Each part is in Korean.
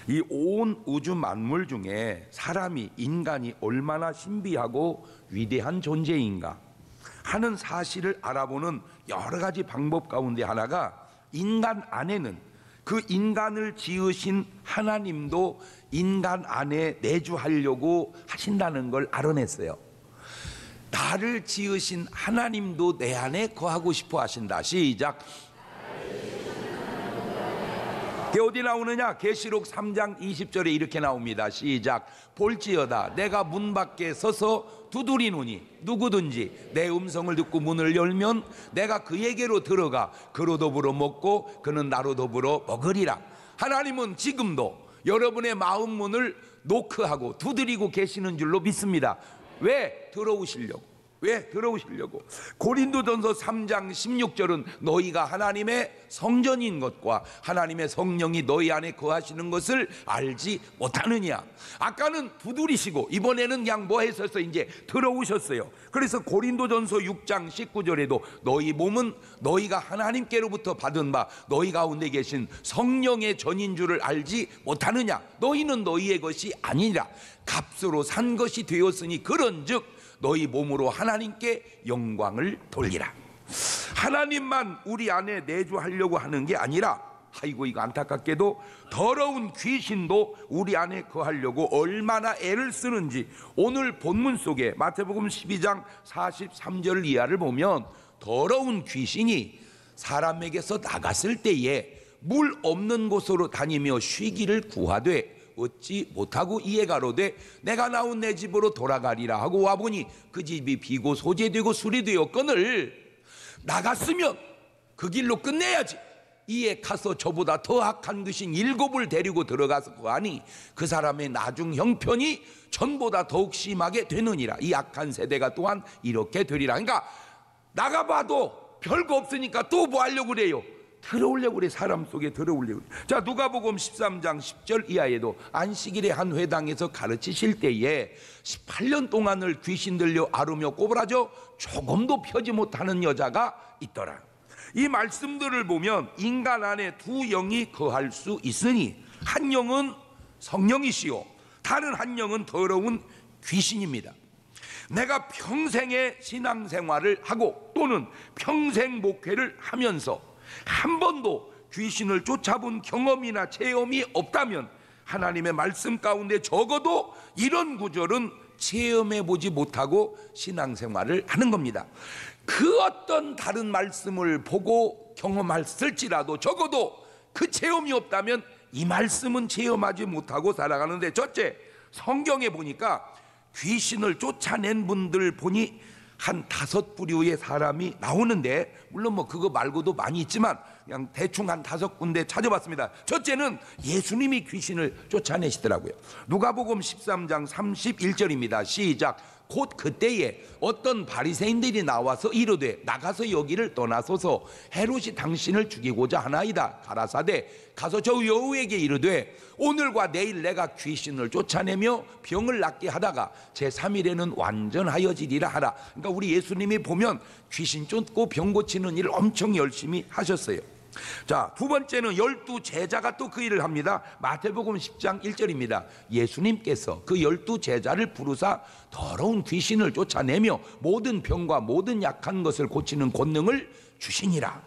이 온 우주 만물 중에 사람이, 인간이 얼마나 신비하고 위대한 존재인가 하는 사실을 알아보는 여러 가지 방법 가운데 하나가, 인간 안에는 그 인간을 지으신 하나님도 인간 안에 내주하려고 하신다는 걸 알아냈어요. 나를 지으신 하나님도 내 안에 거하고 싶어 하신다. 시작. 그게 어디 나오느냐? 계시록 3장 20절에 이렇게 나옵니다. 시작. 볼지어다 내가 문 밖에 서서 두드리노니 누구든지 내 음성을 듣고 문을 열면 내가 그에게로 들어가 그로 더불어 먹고 그는 나로 더불어 먹으리라. 하나님은 지금도 여러분의 마음 문을 노크하고 두드리고 계시는 줄로 믿습니다. 왜? 들어오시려고. 왜? 들어오시려고. 고린도전서 3장 16절은 너희가 하나님의 성전인 것과 하나님의 성령이 너희 안에 거하시는 것을 알지 못하느냐. 아까는 두드리시고 이번에는 그냥 뭐 했었어요? 이제 들어오셨어요. 그래서 고린도전서 6장 19절에도 너희 몸은 너희가 하나님께로부터 받은 바 너희 가운데 계신 성령의 전인 줄을 알지 못하느냐. 너희는 너희의 것이 아니라 값으로 산 것이 되었으니 그런즉 너희 몸으로 하나님께 영광을 돌리라. 하나님만 우리 안에 내주하려고 하는 게 아니라, 아이고 이거 안타깝게도 더러운 귀신도 우리 안에 거하려고 얼마나 애를 쓰는지 오늘 본문 속에 마태복음 12장 43절 이하를 보면, 더러운 귀신이 사람에게서 나갔을 때에 물 없는 곳으로 다니며 쉬기를 구하되 얻지 못하고 이에가로되 내가 나온 내 집으로 돌아가리라 하고 와보니 그 집이 비고 소재되고 수리되었거늘 나갔으면 그 길로 끝내야지. 이에 가서 저보다 더 악한 귀신 7을 데리고 들어가서 거하니 그 사람의 나중 형편이 전보다 더욱 심하게 되느니라. 이 악한 세대가 또한 이렇게 되리라. 그러니까 나가봐도 별거 없으니까 또 뭐 하려고 그래요? 들어오려고 그래. 사람 속에 들어오려고 그래. 자, 누가복음 13장 10절 이하에도 안식일에 한 회당에서 가르치실 때에 18년 동안을 귀신 들려 앓으며 꼬부라져 조금도 펴지 못하는 여자가 있더라. 이 말씀들을 보면 인간 안에 두 영이 거할 수 있으니 한 영은 성령이시요 다른 한 영은 더러운 귀신입니다. 내가 평생의 신앙생활을 하고 또는 평생 목회를 하면서 한 번도 귀신을 쫓아본 경험이나 체험이 없다면 하나님의 말씀 가운데 적어도 이런 구절은 체험해 보지 못하고 신앙생활을 하는 겁니다. 그 어떤 다른 말씀을 보고 경험했을지라도 적어도 그 체험이 없다면 이 말씀은 체험하지 못하고 살아가는데, 첫째, 성경에 보니까 귀신을 쫓아낸 분들 보니 한 5부류의 사람이 나오는데, 물론 뭐 그거 말고도 많이 있지만 그냥 대충 한 5군데 찾아봤습니다. 첫째는 예수님이 귀신을 쫓아내시더라고요. 누가복음 13장 31절입니다. 시작. 곧 그때에 어떤 바리새인들이 나와서 이르되 나가서 여기를 떠나소서 헤롯이 당신을 죽이고자 하나이다. 가라사대 가서 저 여우에게 이르되 오늘과 내일 내가 귀신을 쫓아내며 병을 낫게 하다가 제3일에는 완전하여지리라 하라. 그러니까 우리 예수님이 보면 귀신 쫓고 병 고치는 일을 엄청 열심히 하셨어요. 자, 두 번째는 12 제자가 또 그 일을 합니다. 마태복음 10장 1절입니다. 예수님께서 그 12 제자를 부르사 더러운 귀신을 쫓아내며 모든 병과 모든 약한 것을 고치는 권능을 주시니라.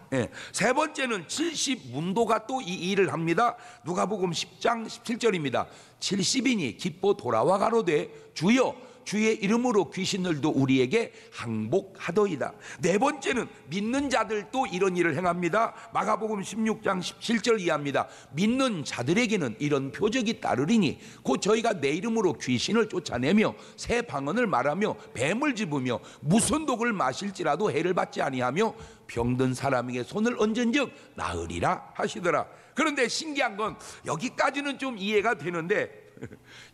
세 번째는 70문도가 또 이 일을 합니다. 누가복음 10장 17절입니다. 70인이 기뻐 돌아와 가로되 주여 주의 이름으로 귀신들도 우리에게 항복하더이다. 네 번째는 믿는 자들도 이런 일을 행합니다. 마가복음 16장 17절 이하입니다. 믿는 자들에게는 이런 표적이 따르리니 곧 저희가 내 이름으로 귀신을 쫓아내며 새 방언을 말하며 뱀을 집으며 무슨 독을 마실지라도 해를 받지 아니하며 병든 사람에게 손을 얹은즉 나으리라 하시더라. 그런데 신기한 건 여기까지는 좀 이해가 되는데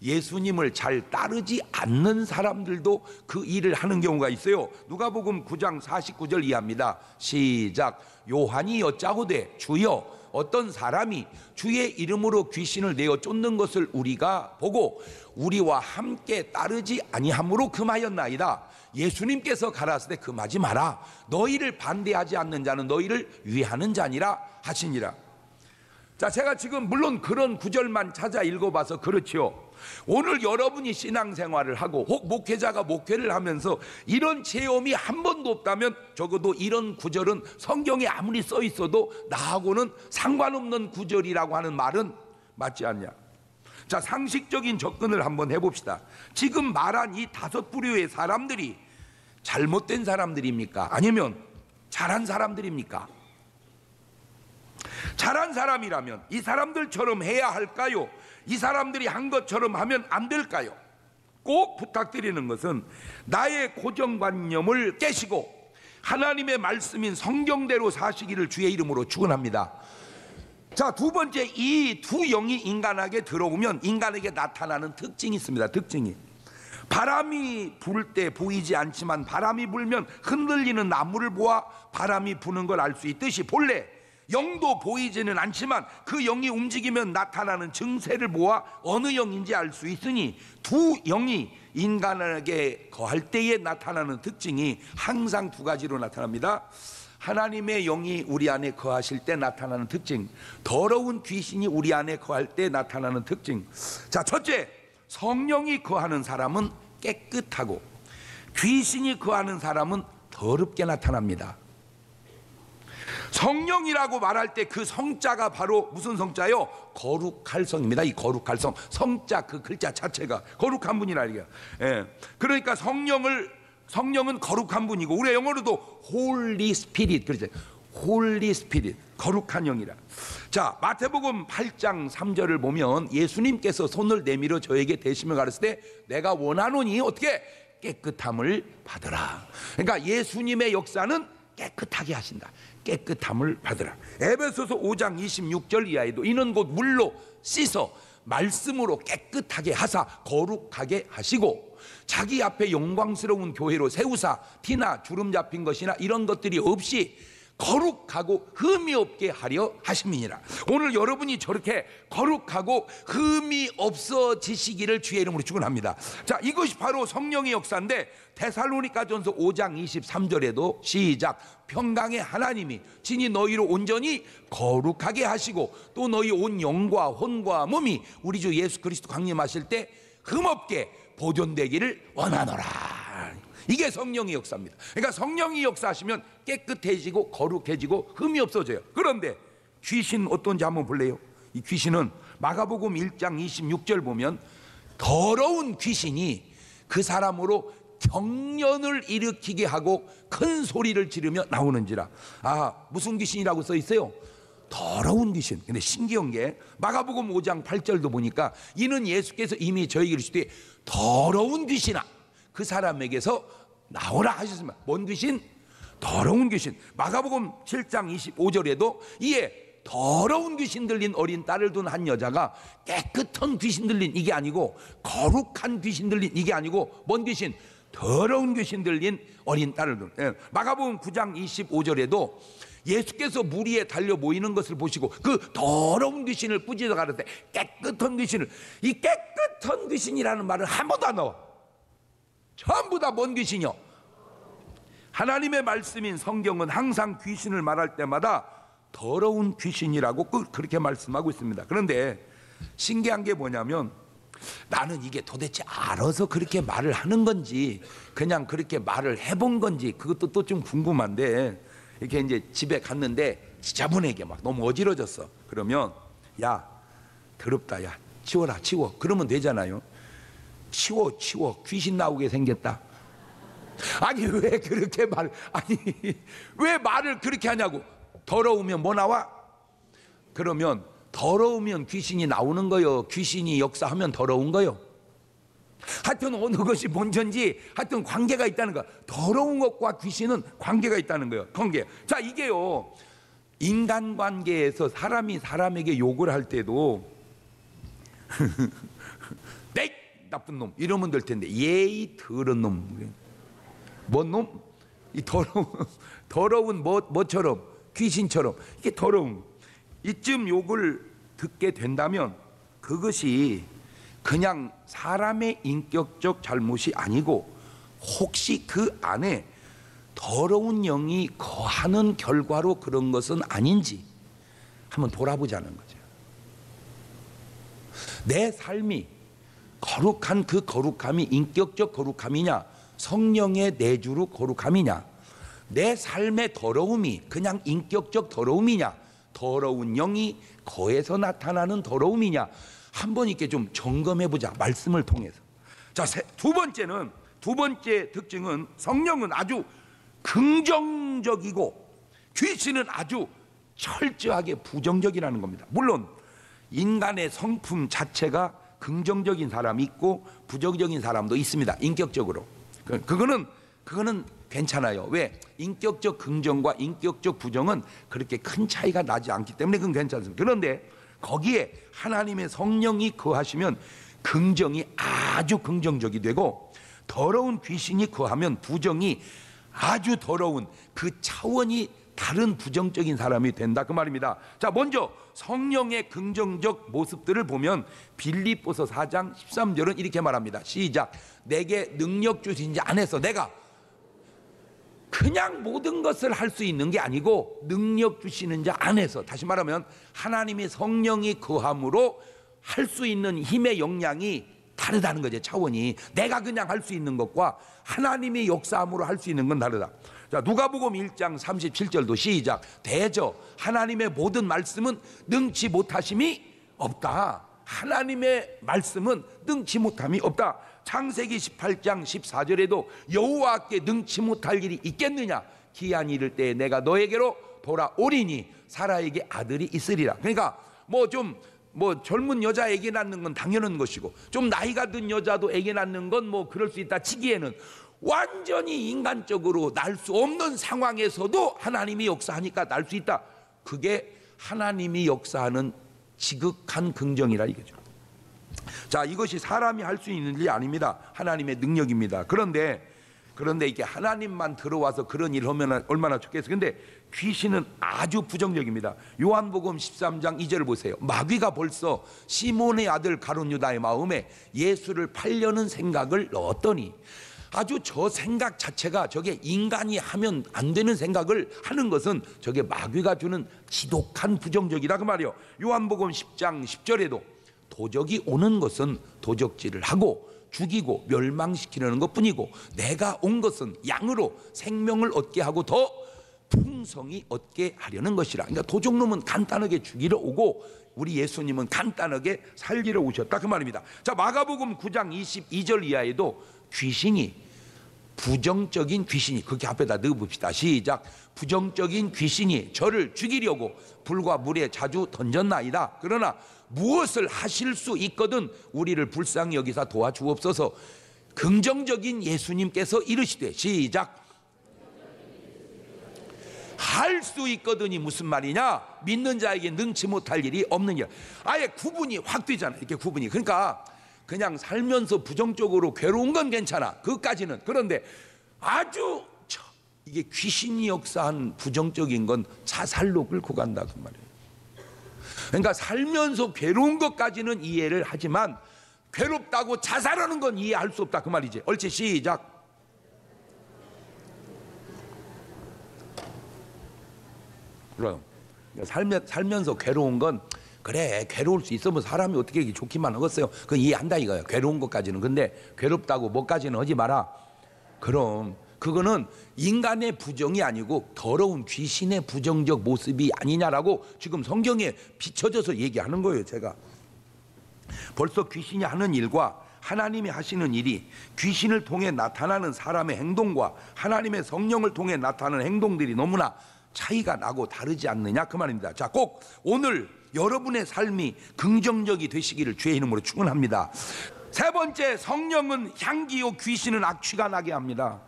예수님을 잘 따르지 않는 사람들도 그 일을 하는 경우가 있어요. 누가복음 9장 49절 이하입니다. 시작. 요한이 여짜오되 주여 어떤 사람이 주의 이름으로 귀신을 내어 쫓는 것을 우리가 보고 우리와 함께 따르지 아니함으로 금하였나이다. 예수님께서 가라사대 금하지 마라. 너희를 반대하지 않는 자는 너희를 위하는 자니라 하시니라. 자, 제가 지금 물론 그런 구절만 찾아 읽어봐서 그렇지요. 오늘 여러분이 신앙생활을 하고 혹 목회자가 목회를 하면서 이런 체험이 한 번도 없다면 적어도 이런 구절은 성경에 아무리 써 있어도 나하고는 상관없는 구절이라고 하는 말은 맞지 않냐. 자, 상식적인 접근을 한번 해봅시다. 지금 말한 이 5부류의 사람들이 잘못된 사람들입니까? 아니면 잘한 사람들입니까? 잘한 사람이라면 이 사람들처럼 해야 할까요? 이 사람들이 한 것처럼 하면 안 될까요? 꼭 부탁드리는 것은 나의 고정관념을 깨시고 하나님의 말씀인 성경대로 사시기를 주의 이름으로 축원합니다. 자, 두 번째, 이 두 영이 인간에게 들어오면 인간에게 나타나는 특징이 있습니다. 특징이 바람이 불 때 보이지 않지만 바람이 불면 흔들리는 나무를 보아 바람이 부는 걸 알 수 있듯이 본래 영도 보이지는 않지만 그 영이 움직이면 나타나는 증세를 보아 어느 영인지 알 수 있으니 두 영이 인간에게 거할 때에 나타나는 특징이 항상 두 가지로 나타납니다. 하나님의 영이 우리 안에 거하실 때 나타나는 특징, 더러운 귀신이 우리 안에 거할 때 나타나는 특징. 자, 첫째, 성령이 거하는 사람은 깨끗하고 귀신이 거하는 사람은 더럽게 나타납니다. 성령이라고 말할 때 그 성자가 바로 무슨 성자요? 거룩할 성입니다. 이 거룩할 성, 성자 그 글자 자체가 거룩한 분이라 이게. 예. 그러니까 성령은 거룩한 분이고 우리 영어로도 Holy Spirit 그러죠. Holy Spirit 거룩한 영이라. 자, 마태복음 8장 3절을 보면 예수님께서 손을 내밀어 저에게 대시며 가르칠 때 내가 원하노니 어떻게 깨끗함을 받으라. 그러니까 예수님의 역사는 깨끗하게 하신다. 깨끗함을 받으라. 에베소서 5장 26절 이하에도 이는 곧 물로 씻어 말씀으로 깨끗하게 하사 거룩하게 하시고 자기 앞에 영광스러운 교회로 세우사 티나 주름 잡힌 것이나 이런 것들이 없이 거룩하고 흠이 없게 하려 하심이니라. 오늘 여러분이 저렇게 거룩하고 흠이 없어지시기를 주의 이름으로 축원합니다. 자, 이것이 바로 성령의 역사인데 데살로니가전서 5장 23절에도 시작 평강의 하나님이 친히 너희로 온전히 거룩하게 하시고 또 너희 온 영과 혼과 몸이 우리 주 예수 그리스도 강림하실 때 흠없게 보존되기를 원하노라. 이게 성령의 역사입니다. 그러니까 성령이 역사하시면 깨끗해지고 거룩해지고 흠이 없어져요. 그런데 귀신 어떤지 한번 볼래요? 이 귀신은 마가복음 1장 26절 보면 더러운 귀신이 그 사람으로 경련을 일으키게 하고 큰 소리를 지르며 나오는지라. 아, 무슨 귀신이라고 써 있어요? 더러운 귀신. 근데 신기한 게 마가복음 5장 8절도 보니까 이는 예수께서 이미 저에게 이르시되 더러운 귀신아 그 사람에게서 나오라 하셨습니다. 뭔 귀신? 더러운 귀신. 마가복음 7장 25절에도 이에 더러운 귀신 들린 어린 딸을 둔 한 여자가 깨끗한 귀신 들린 이게 아니고 거룩한 귀신 들린 이게 아니고 뭔 귀신? 더러운 귀신 들린 어린 딸을 둔. 마가복음 9장 25절에도 예수께서 물 위에 달려 모이는 것을 보시고 그 더러운 귀신을 꾸짖어 가르되 깨끗한 귀신을, 이 깨끗한 귀신이라는 말은 한 번도 안 나와. 전부 다 뭔 귀신이요? 하나님의 말씀인 성경은 항상 귀신을 말할 때마다 더러운 귀신이라고 그렇게 말씀하고 있습니다. 그런데 신기한 게 뭐냐면 나는 이게 도대체 알아서 그렇게 말을 하는 건지 그냥 그렇게 말을 해본 건지 그것도 또 좀 궁금한데 이렇게 이제 집에 갔는데 지저분하게 막 너무 어지러졌어. 그러면 야 더럽다 야 치워라 치워 그러면 되잖아요. 치워 귀신 나오게 생겼다. 아니 왜 그렇게 아니 왜 말을 그렇게 하냐고. 더러우면 뭐 나와? 그러면 더러우면 귀신이 나오는 거요, 귀신이 역사하면 더러운 거요? 하여튼 어느 것이 먼저인지 하여튼 관계가 있다는 거야. 더러운 것과 귀신은 관계가 있다는 거예요. 관계. 자, 이게요 인간관계에서 사람이 사람에게 욕을 할 때도 네 나쁜 놈 이러면 될 텐데 예이 더러운 놈. 뭔 놈? 이 더러운 뭐처럼 귀신처럼 이게 더러운. 이쯤 욕을 듣게 된다면 그것이 그냥 사람의 인격적 잘못이 아니고 혹시 그 안에 더러운 영이 거하는 결과로 그런 것은 아닌지 한번 돌아보자는 거죠. 내 삶이 거룩한 그 거룩함이 인격적 거룩함이냐, 성령의 내주로 거룩함이냐, 내 삶의 더러움이 그냥 인격적 더러움이냐, 더러운 영이 거에서 나타나는 더러움이냐, 한번 이렇게 좀 점검해 보자, 말씀을 통해서. 자, 두 번째 특징은 성령은 아주 긍정적이고 귀신은 아주 철저하게 부정적이라는 겁니다. 물론 인간의 성품 자체가 긍정적인 사람이 있고 부정적인 사람도 있습니다. 인격적으로. 그거는 괜찮아요. 왜? 인격적 긍정과 인격적 부정은 그렇게 큰 차이가 나지 않기 때문에 그건 괜찮습니다. 그런데 거기에 하나님의 성령이 거하시면 긍정이 아주 긍정적이 되고, 더러운 귀신이 거하면 부정이 아주 더러운 그 차원이 다른 부정적인 사람이 된다, 그 말입니다. 자, 먼저 성령의 긍정적 모습들을 보면 빌립보서 4장 13절은 이렇게 말합니다. 시작. 내게 능력 주신 자 안에서, 내가 그냥 모든 것을 할 수 있는 게 아니고 능력 주시는 자 안에서, 다시 말하면 하나님의 성령이 거함으로 할 수 있는 힘의 역량이 다르다는 거죠. 차원이. 내가 그냥 할 수 있는 것과 하나님의 역사함으로 할 수 있는 건 다르다. 자, 누가복음 1장 37절도 시작. 대저 하나님의 모든 말씀은 능치 못하심이 없다. 하나님의 말씀은 능치 못함이 없다. 창세기 18장 14절에도 여호와께 능치 못할 일이 있겠느냐, 기한이 이를 때에 내가 너에게로 돌아오리니 사라에게 아들이 있으리라. 그러니까 젊은 여자 애기 낳는 건 당연한 것이고, 좀 나이가 든 여자도 애기 낳는 건 그럴 수 있다 치기에는, 완전히 인간적으로 날 수 없는 상황에서도 하나님이 역사하니까 날 수 있다. 그게 하나님이 역사하는 지극한 긍정이라 이거죠. 자, 이것이 사람이 할 수 있는 일이 아닙니다. 하나님의 능력입니다. 그런데 이게 하나님만 들어와서 그런 일을 하면 얼마나 좋겠어요. 근데 귀신은 아주 부정적입니다. 요한복음 13장 2절을 보세요. 마귀가 벌써 시몬의 아들 가룟 유다의 마음에 예수를 팔려는 생각을 넣었더니, 아주 저 생각 자체가, 저게 인간이 하면 안 되는 생각을 하는 것은 저게 마귀가 주는 지독한 부정적이다, 그 말이요. 요한복음 10장 10절에도 도적이 오는 것은 도적질을 하고 죽이고 멸망시키려는 것뿐이고, 내가 온 것은 양으로 생명을 얻게 하고 더 풍성히 얻게 하려는 것이라. 그러니까 도적놈은 간단하게 죽이러 오고 우리 예수님은 간단하게 살리러 오셨다, 그 말입니다. 자, 마가복음 9장 22절 이하에도 귀신이, 부정적인 귀신이, 그렇게 앞에다 넣어봅시다. 시작. 부정적인 귀신이 저를 죽이려고 불과 물에 자주 던졌나이다. 그러나 무엇을 하실 수 있거든 우리를 불쌍히 여기사 도와주옵소서. 긍정적인 예수님께서 이르시되, 시작. 할 수 있거든이 무슨 말이냐? 믿는 자에게 능치 못할 일이 없느냐. 아예 구분이 확 되잖아요. 이렇게 구분이. 그러니까 그냥 살면서 부정적으로 괴로운 건 괜찮아, 그것까지는. 그런데 아주 이게 귀신이 역사한 부정적인 건 자살로 끌고 간다, 그 말이에요. 그러니까 살면서 괴로운 것까지는 이해를 하지만 괴롭다고 자살하는 건 이해할 수 없다, 그 말이지. 옳지, 시작. 그럼 살면서 괴로운 건, 그래, 괴로울 수 있으면 사람이 어떻게 좋기만 하겠어요. 그건 이해한다 이거예요. 괴로운 것까지는. 근데 괴롭다고 뭐까지는 하지 마라. 그럼 그거는 인간의 부정이 아니고 더러운 귀신의 부정적 모습이 아니냐라고 지금 성경에 비춰져서 얘기하는 거예요. 제가 벌써 귀신이 하는 일과 하나님이 하시는 일이, 귀신을 통해 나타나는 사람의 행동과 하나님의 성령을 통해 나타나는 행동들이 너무나 차이가 나고 다르지 않느냐, 그 말입니다. 자, 꼭 오늘 여러분의 삶이 긍정적이 되시기를 주의 이름으로 축원합니다. 세 번째, 성령은 향기요 귀신은 악취가 나게 합니다.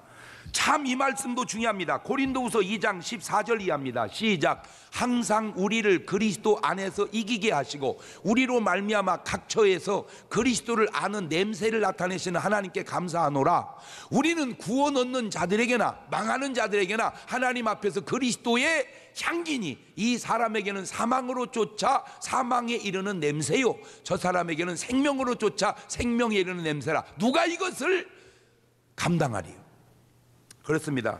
참 이 말씀도 중요합니다. 고린도후서 2장 14절 이하입니다. 시작. 항상 우리를 그리스도 안에서 이기게 하시고 우리로 말미암아 각처에서 그리스도를 아는 냄새를 나타내시는 하나님께 감사하노라. 우리는 구원 얻는 자들에게나 망하는 자들에게나 하나님 앞에서 그리스도의 향기니, 이 사람에게는 사망으로 쫓아 사망에 이르는 냄새요, 저 사람에게는 생명으로 쫓아 생명에 이르는 냄새라. 누가 이것을 감당하리요? 그렇습니다.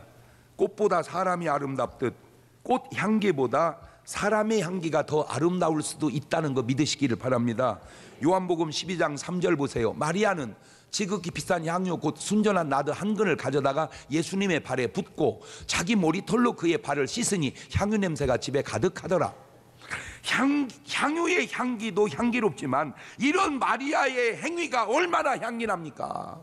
꽃보다 사람이 아름답듯 꽃 향기보다 사람의 향기가 더 아름다울 수도 있다는 거 믿으시기를 바랍니다. 요한복음 12장 3절 보세요. 마리아는 지극히 비싼 향료 곧 순전한 나드 한 근을 가져다가 예수님의 발에 붓고 자기 머리털로 그의 발을 씻으니 향유 냄새가 집에 가득하더라. 향유의 향기도 향기롭지만 이런 마리아의 행위가 얼마나 향기납니까?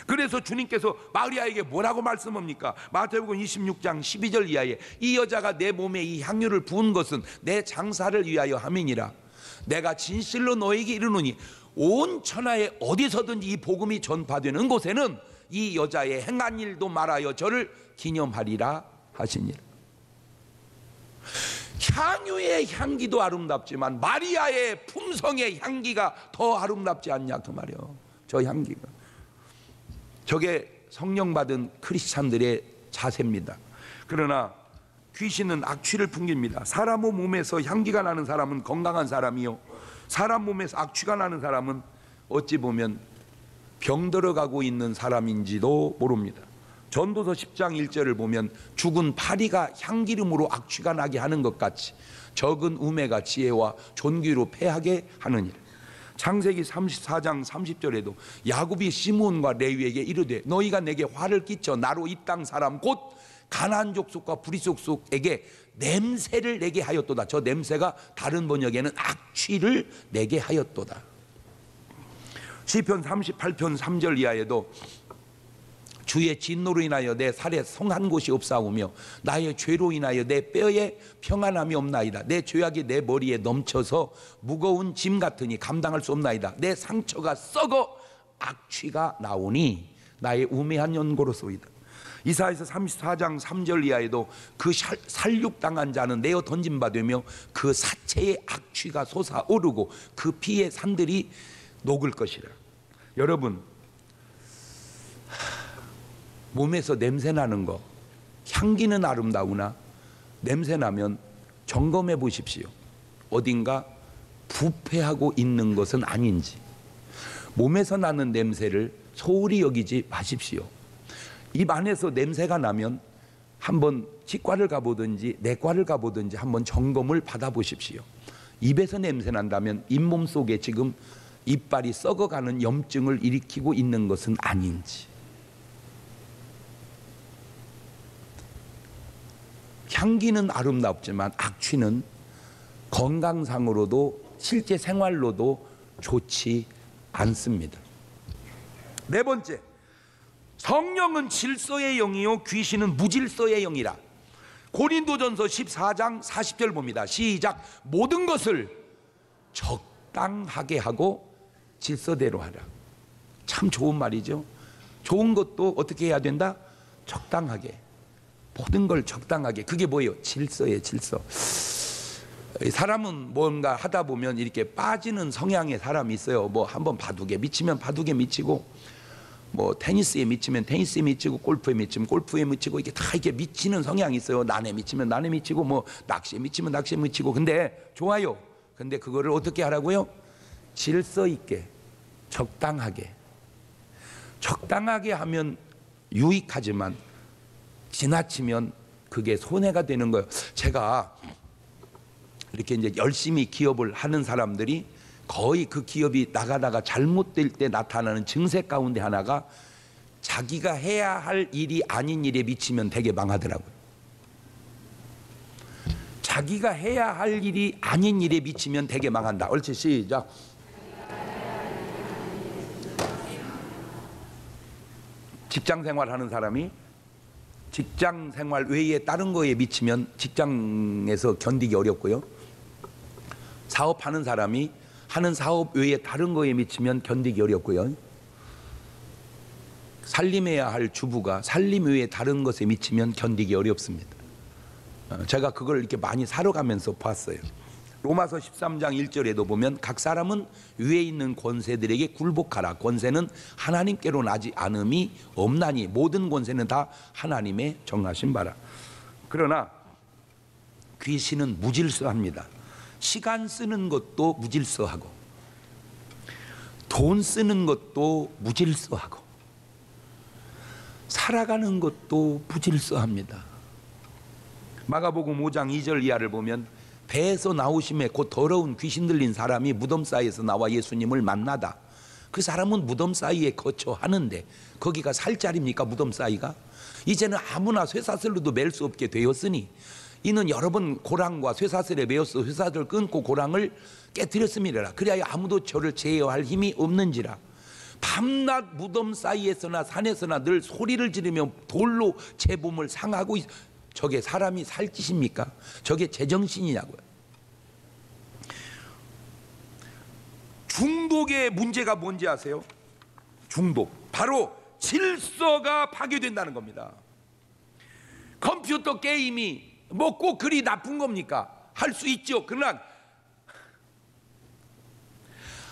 그래서 주님께서 마리아에게 뭐라고 말씀합니까? 마태복음 26장 12절 이하에 이 여자가 내 몸에 이 향유를 부은 것은 내 장사를 위하여 함이니라. 내가 진실로 너에게 이르노니 온 천하에 어디서든지 이 복음이 전파되는 곳에는 이 여자의 행한 일도 말하여 저를 기념하리라 하시니라. 향유의 향기도 아름답지만 마리아의 품성의 향기가 더 아름답지 않냐 그 말이요. 저 향기가. 저게 성령 받은 크리스찬들의 자세입니다. 그러나 귀신은 악취를 풍깁니다. 사람 몸에서 향기가 나는 사람은 건강한 사람이요, 사람 몸에서 악취가 나는 사람은 어찌 보면 병들어가고 있는 사람인지도 모릅니다. 전도서 10장 1절을 보면 죽은 파리가 향기름으로 악취가 나게 하는 것 같이 적은 우매가 지혜와 존귀로 패하게 하느니라. 창세기 34장 30절에도 야곱이 시므온과 레위에게 이르되 너희가 내게 화를 끼쳐 나로 이 땅 사람 곧 가나안 족속과 브리 족속에게 냄새를 내게 하였도다. 저 냄새가 다른 번역에는 악취를 내게 하였도다. 시편 38편 3절 이하에도 주의 진노로 인하여 내 살에 성한 곳이 없사오며 나의 죄로 인하여 내 뼈에 평안함이 없나이다. 내 죄악이 내 머리에 넘쳐서 무거운 짐 같으니 감당할 수 없나이다. 내 상처가 썩어 악취가 나오니 나의 우매한 연고로소이다. 이사야서 34장 3절 이하에도 그 살육당한 자는 내어 던진 바 되며 그 사체의 악취가 솟아오르고 그 피의 산들이 녹을 것이라. 여러분, 몸에서 냄새 나는 거, 향기는 아름다우나 냄새 나면 점검해 보십시오. 어딘가 부패하고 있는 것은 아닌지. 몸에서 나는 냄새를 소홀히 여기지 마십시오. 입 안에서 냄새가 나면 한번 치과를 가보든지 내과를 가보든지 한번 점검을 받아보십시오. 입에서 냄새 난다면 잇몸 속에 지금 이빨이 썩어가는 염증을 일으키고 있는 것은 아닌지. 향기는 아름답지만 악취는 건강상으로도 실제 생활로도 좋지 않습니다. 네 번째, 성령은 질서의 영이요 귀신은 무질서의 영이라. 고린도전서 14장 40절 봅니다. 시작. 모든 것을 적당하게 하고 질서대로 하라. 참 좋은 말이죠. 좋은 것도 어떻게 해야 된다? 적당하게. 모든 걸 적당하게. 그게 뭐예요? 질서예요. 질서. 사람은 뭔가 하다 보면 이렇게 빠지는 성향의 사람이 있어요. 뭐 한번 바둑에 미치면 바둑에 미치고, 뭐 테니스에 미치면 테니스에 미치고, 골프에 미치면 골프에 미치고, 이게 다 이렇게 미치는 성향이 있어요. 난에 미치면 난에 미치고, 뭐 낚시에 미치면 낚시에 미치고. 근데 좋아요. 근데 그거를 어떻게 하라고요? 질서 있게, 적당하게. 적당하게 하면 유익하지만 지나치면 그게 손해가 되는 거예요. 제가 이렇게 이제 열심히 기업을 하는 사람들이 거의 그 기업이 나가다가 잘못될 때 나타나는 증세 가운데 하나가 자기가 해야 할 일이 아닌 일에 미치면 되게 망하더라고요. 자기가 해야 할 일이 아닌 일에 미치면 되게 망한다. 옳지, 시작. 직장 생활하는 사람이 직장 생활 외에 다른 거에 미치면 직장에서 견디기 어렵고요. 사업하는 사람이 하는 사업 외에 다른 거에 미치면 견디기 어렵고요. 살림해야 할 주부가 살림 외에 다른 것에 미치면 견디기 어렵습니다. 제가 그걸 이렇게 많이 살아가면서 봤어요. 로마서 13장 1절에도 보면 각 사람은 위에 있는 권세들에게 굴복하라. 권세는 하나님께로 나지 않음이 없나니 모든 권세는 다 하나님의 정하신 바라. 그러나 귀신은 무질서합니다. 시간 쓰는 것도 무질서하고 돈 쓰는 것도 무질서하고 살아가는 것도 무질서합니다. 마가복음 5장 2절 이하를 보면 배에서 나오심에 곧 더러운 귀신 들린 사람이 무덤 사이에서 나와 예수님을 만나다. 그 사람은 무덤 사이에 거처하는데 거기가 살 자리입니까? 무덤 사이가? 이제는 아무나 쇠사슬로도 맬 수 없게 되었으니 이는 여러 번 고랑과 쇠사슬에 매어서 쇠사슬을 끊고 고랑을 깨뜨렸음이라. 그리하여 아무도 저를 제어할 힘이 없는지라. 밤낮 무덤 사이에서나 산에서나 늘 소리를 지르며 돌로 제 몸을 상하고 저게 사람이 살 짓입니까? 저게 제정신이냐고요. 중독의 문제가 뭔지 아세요? 중독, 바로 질서가 파괴된다는 겁니다. 컴퓨터 게임이 뭐 꼭 그리 나쁜 겁니까? 할 수 있죠. 그러나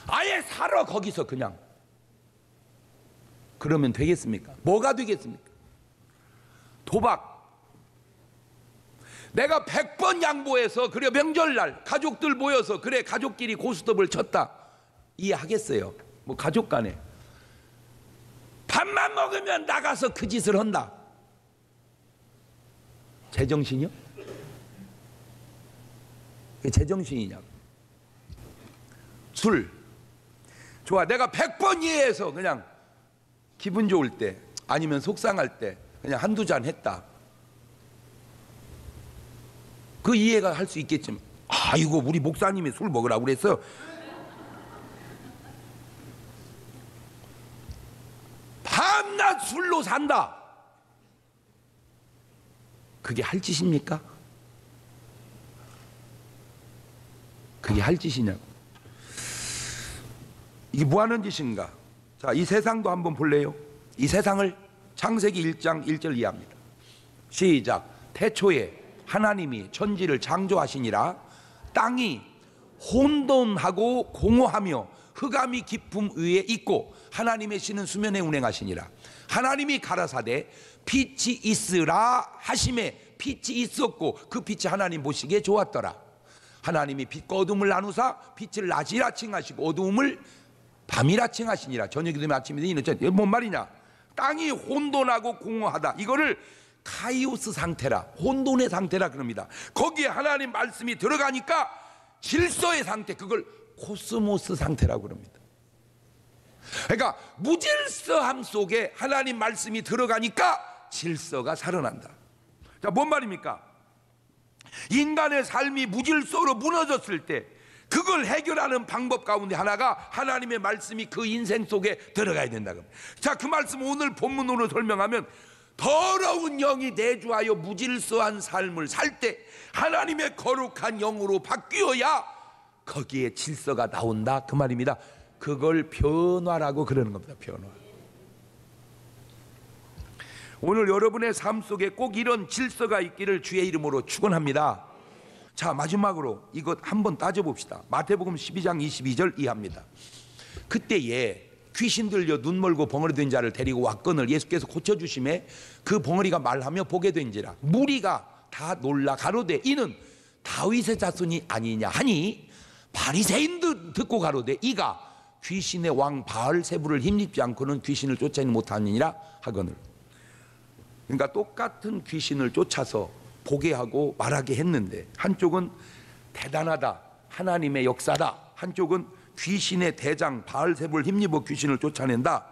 아예 살아 거기서 그냥. 그러면 되겠습니까? 뭐가 되겠습니까? 도박. 내가 100번 양보해서 그래 명절날 가족들 모여서 그래 가족끼리 고스톱을 쳤다. 이해하겠어요? 뭐 가족 간에 밥만 먹으면 나가서 그 짓을 한다. 제정신이요? 그게 제정신이냐고. 술. 좋아, 내가 100번 이해해서 그냥 기분 좋을 때 아니면 속상할 때 그냥 한두 잔 했다. 그 이해가 할 수 있겠지만, 아이고 우리 목사님이 술 먹으라고 그랬어. 밤낮 술로 산다. 그게 할 짓입니까? 그게 할 짓이냐고. 이게 뭐 하는 짓인가? 자, 이 세상도 한번 볼래요? 이 세상을 창세기 1장 1절 이해합니다. 시작. 태초에 하나님이 천지를 창조하시니라. 땅이 혼돈하고 공허하며 흑암이 깊음 위에 있고 하나님의 신은 수면에 운행하시니라. 하나님이 가라사대 빛이 있으라 하심에 빛이 있었고 그 빛이 하나님 보시기에 좋았더라. 하나님이 빛과 어둠을 나누사 빛을 낮이라 칭하시고 어두움을 밤이라 칭하시니라. 저녁이 되면 아침이 되니 이게 뭔 말이냐? 땅이 혼돈하고 공허하다. 이거를 카이오스 상태라, 혼돈의 상태라 그럽니다. 거기에 하나님 말씀이 들어가니까 질서의 상태, 그걸 코스모스 상태라고 그럽니다. 그러니까 무질서함 속에 하나님 말씀이 들어가니까 질서가 살아난다. 자, 뭔 말입니까? 인간의 삶이 무질서로 무너졌을 때 그걸 해결하는 방법 가운데 하나가 하나님의 말씀이 그 인생 속에 들어가야 된다. 자, 그 말씀 오늘 본문으로 설명하면 더러운 영이 내주하여 무질서한 삶을 살 때 하나님의 거룩한 영으로 바뀌어야 거기에 질서가 나온다 그 말입니다. 그걸 변화라고 그러는 겁니다. 변화. 오늘 여러분의 삶 속에 꼭 이런 질서가 있기를 주의 이름으로 축원합니다. 자, 마지막으로 이것 한번 따져봅시다. 마태복음 12장 22절 이하입니다. 그때에 귀신 들려 눈 멀고 벙어리 된 자를 데리고 왔거늘 예수께서 고쳐주심에 그 벙어리가 말하며 보게 된지라. 무리가 다 놀라 가로되 이는 다윗의 자손이 아니냐 하니 바리새인들 듣고 가로되 이가 귀신의 왕 바알세부를 힘입지 않고는 귀신을 쫓아내지 못하느니라 하거늘. 그러니까 똑같은 귀신을 쫓아서 보게 하고 말하게 했는데 한쪽은 대단하다, 하나님의 역사다, 한쪽은 귀신의 대장 바알세부를 힘입어 귀신을 쫓아낸다.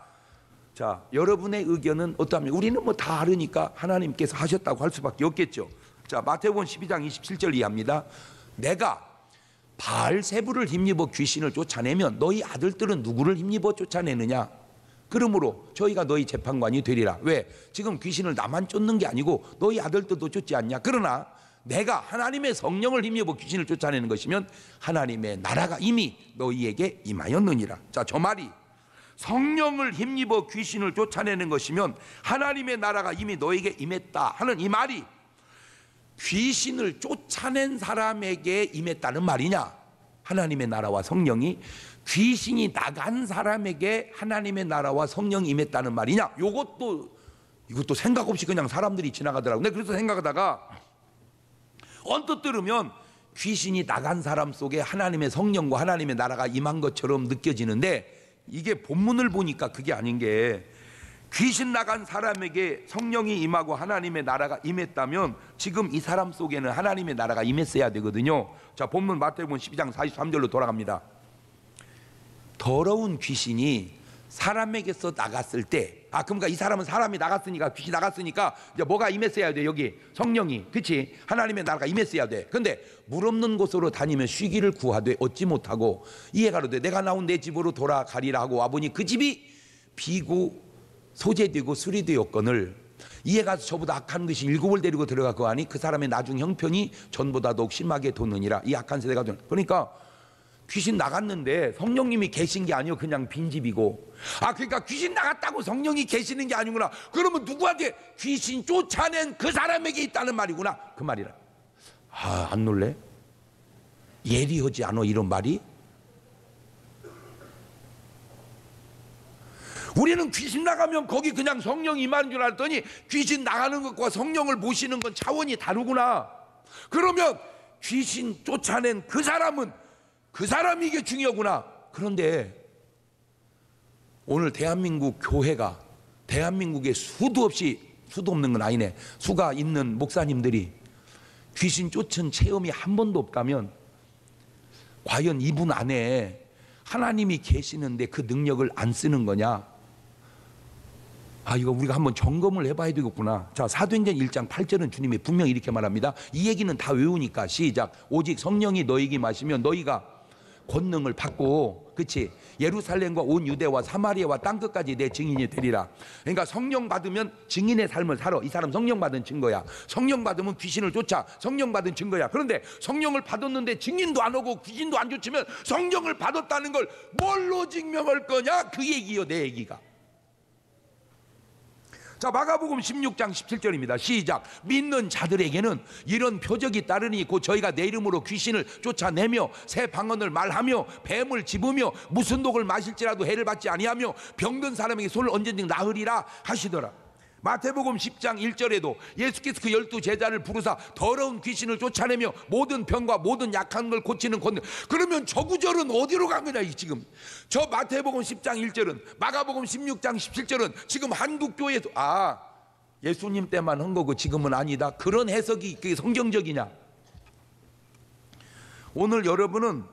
자, 여러분의 의견은 어떠합니까? 우리는 뭐 다 알으니까 하나님께서 하셨다고 할 수밖에 없겠죠. 자, 마태복음 12장 27절 이하입니다. 내가 바알세부를 힘입어 귀신을 쫓아내면 너희 아들들은 누구를 힘입어 쫓아내느냐? 그러므로 저희가 너희 재판관이 되리라. 왜? 지금 귀신을 나만 쫓는 게 아니고 너희 아들들도 쫓지 않냐? 그러나 내가 하나님의 성령을 힘입어 귀신을 쫓아내는 것이면 하나님의 나라가 이미 너희에게 임하였느니라. 자, 저 말이 성령을 힘입어 귀신을 쫓아내는 것이면 하나님의 나라가 이미 너에게 임했다 하는 이 말이 귀신을 쫓아낸 사람에게 임했다는 말이냐? 하나님의 나라와 성령이 귀신이 나간 사람에게 하나님의 나라와 성령이 임했다는 말이냐? 이것도 생각 없이 그냥 사람들이 지나가더라고요. 근데 그래서 생각하다가 언뜻 들으면 귀신이 나간 사람 속에 하나님의 성령과 하나님의 나라가 임한 것처럼 느껴지는데 이게 본문을 보니까 그게 아닌 게 귀신 나간 사람에게 성령이 임하고 하나님의 나라가 임했다면 지금 이 사람 속에는 하나님의 나라가 임했어야 되거든요. 자, 본문 마태복음 12장 43절로 돌아갑니다. 더러운 귀신이 사람에게서 나갔을 때, 그러니까 이 사람은 사람이 나갔으니까, 귀신이 나갔으니까 이제 뭐가 임했어야 돼? 여기 성령이, 그치? 하나님의 나라가 임했어야 돼. 근데 물 없는 곳으로 다니며 쉬기를 구하되 얻지 못하고 이해가로되 내가 나온 내 집으로 돌아가리라 하고 와보니 그 집이 비고 소재되고 수리되었거늘 이에 가서 저보다 악한 것이 7을 데리고 들어가고 하니 그 사람의 나중 형편이 전보다 더욱 심하게 돋느니라. 이 악한 세대가 그러니까 귀신 나갔는데 성령님이 계신 게 아니고 그냥 빈집이고, 그러니까 귀신 나갔다고 성령이 계시는 게 아니구나. 그러면 누구한테? 귀신 쫓아낸 그 사람에게 있다는 말이구나, 그 말이라. 안 놀래? 예리하지 않아 이런 말이? 우리는 귀신 나가면 거기 그냥 성령이 임하는 줄 알았더니 귀신 나가는 것과 성령을 모시는 건 차원이 다르구나. 그러면 귀신 쫓아낸 그 사람은 그 사람이 이게 중요하구나. 그런데 오늘 대한민국 교회가, 대한민국에 수도 없는 건 아니네, 수가 있는 목사님들이 귀신 쫓은 체험이 한 번도 없다면 과연 이분 안에 하나님이 계시는데 그 능력을 안 쓰는 거냐? 이거 우리가 한번 점검을 해봐야 되겠구나. 자, 사도행전 1장 8절은 주님이 분명히 이렇게 말합니다. 이 얘기는 다 외우니까 시작. 오직 성령이 너희에게 마시면 너희가 권능을 받고, 그치? 예루살렘과 온 유대와 사마리아와 땅끝까지 내 증인이 되리라. 그러니까 성령 받으면 증인의 삶을 살아. 이 사람 성령 받은 증거야. 성령 받으면 귀신을 쫓아. 성령 받은 증거야. 그런데 성령을 받았는데 증인도 안 오고 귀신도 안 쫓으면 성령을 받았다는 걸 뭘로 증명할 거냐? 그 얘기요, 내 얘기가. 자, 마가복음 16장 17절입니다. 시작. 믿는 자들에게는 이런 표적이 따르니 곧 저희가 내 이름으로 귀신을 쫓아내며 새 방언을 말하며 뱀을 집으며 무슨 독을 마실지라도 해를 받지 아니하며 병든 사람에게 손을 얹은즉 나으리라 하시더라. 마태복음 10장 1절에도 예수께서 그 12 제자를 부르사 더러운 귀신을 쫓아내며 모든 병과 모든 약한 걸 고치는 권능. 그러면 저 구절은 어디로 간 거냐 지금? 저 마태복음 10장 1절은, 마가복음 16장 17절은 지금 한국 교회에서 예수님 때만 한 거고 지금은 아니다, 그런 해석이 그게 성경적이냐? 오늘 여러분은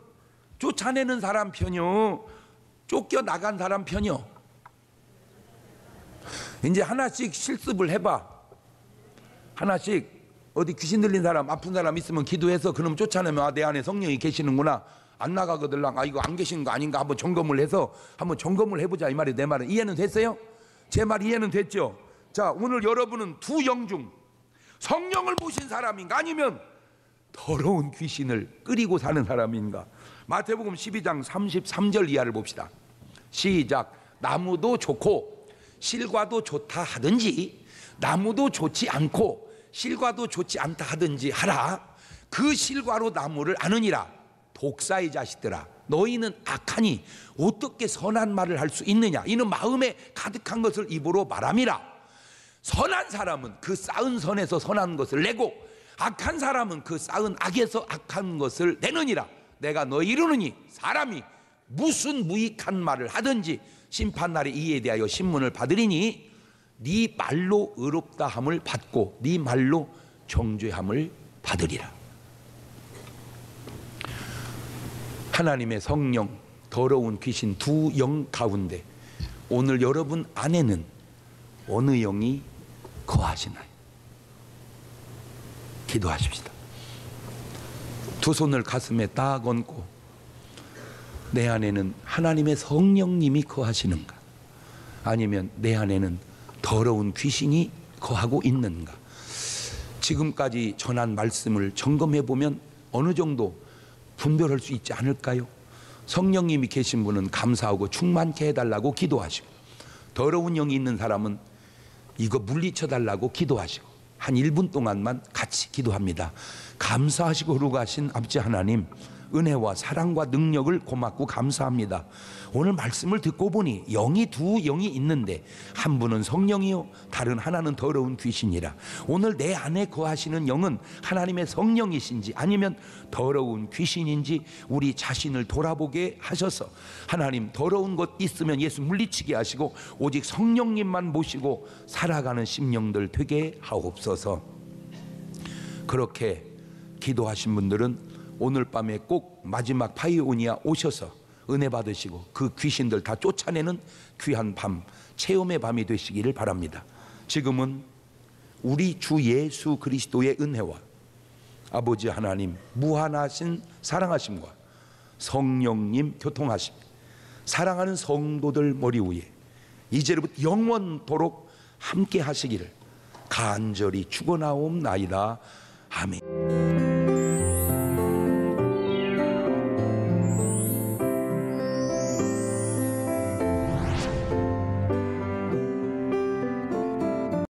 쫓아내는 사람 편이요, 쫓겨나간 사람 편이요? 이제 하나씩 실습을 해봐. 하나씩 어디 귀신 들린 사람, 아픈 사람 있으면 기도해서 그놈 쫓아내면 내 안에 성령이 계시는구나. 안 나가거들랑 이거 안 계시는 거 아닌가 한번 점검을 해서 한번 점검을 해보자, 이 말이. 내 말은 이해는 됐어요? 제 말 이해는 됐죠? 자, 오늘 여러분은 두 영 중 성령을 모신 사람인가 아니면 더러운 귀신을 끓이고 사는 사람인가? 마태복음 12장 33절 이하를 봅시다. 시작. 나무도 좋고 실과도 좋다 하든지 나무도 좋지 않고 실과도 좋지 않다 하든지 하라. 그 실과로 나무를 아느니라. 독사의 자식들아, 너희는 악하니 어떻게 선한 말을 할 수 있느냐? 이는 마음에 가득한 것을 입으로 말함이라. 선한 사람은 그 쌓은 선에서 선한 것을 내고 악한 사람은 그 쌓은 악에서 악한 것을 내느니라. 내가 너희 이르노니 사람이 무슨 무익한 말을 하든지 심판날에 이에 대하여 신문을 받으리니 네 말로 의롭다함을 받고 네 말로 정죄함을 받으리라. 하나님의 성령, 더러운 귀신 두 영 가운데 오늘 여러분 안에는 어느 영이 거하시나요? 기도하십시다. 두 손을 가슴에 딱 얹고 내 안에는 하나님의 성령님이 거하시는가? 아니면 내 안에는 더러운 귀신이 거하고 있는가? 지금까지 전한 말씀을 점검해 보면 어느 정도 분별할 수 있지 않을까요? 성령님이 계신 분은 감사하고 충만케 해달라고 기도하시고, 더러운 영이 있는 사람은 이거 물리쳐 달라고 기도하시고, 한 1분 동안만 같이 기도합니다. 감사하시고 흐르고 하신 아버지 하나님, 은혜와 사랑과 능력을 고맙고 감사합니다. 오늘 말씀을 듣고 보니 두 영이 있는데 한 분은 성령이요 다른 하나는 더러운 귀신이라. 오늘 내 안에 거하시는 영은 하나님의 성령이신지 아니면 더러운 귀신인지 우리 자신을 돌아보게 하셔서 하나님, 더러운 것 있으면 예수 물리치게 하시고 오직 성령님만 모시고 살아가는 심령들 되게 하옵소서. 그렇게 기도하신 분들은 오늘 밤에 꼭 마지막 파이오니아 오셔서 은혜 받으시고 그 귀신들 다 쫓아내는 귀한 밤, 체험의 밤이 되시기를 바랍니다. 지금은 우리 주 예수 그리스도의 은혜와 아버지 하나님 무한하신 사랑하심과 성령님 교통하심, 사랑하는 성도들 머리 위에 이제부터 영원토록 함께 하시기를 간절히 축원하옵나이다. 아멘.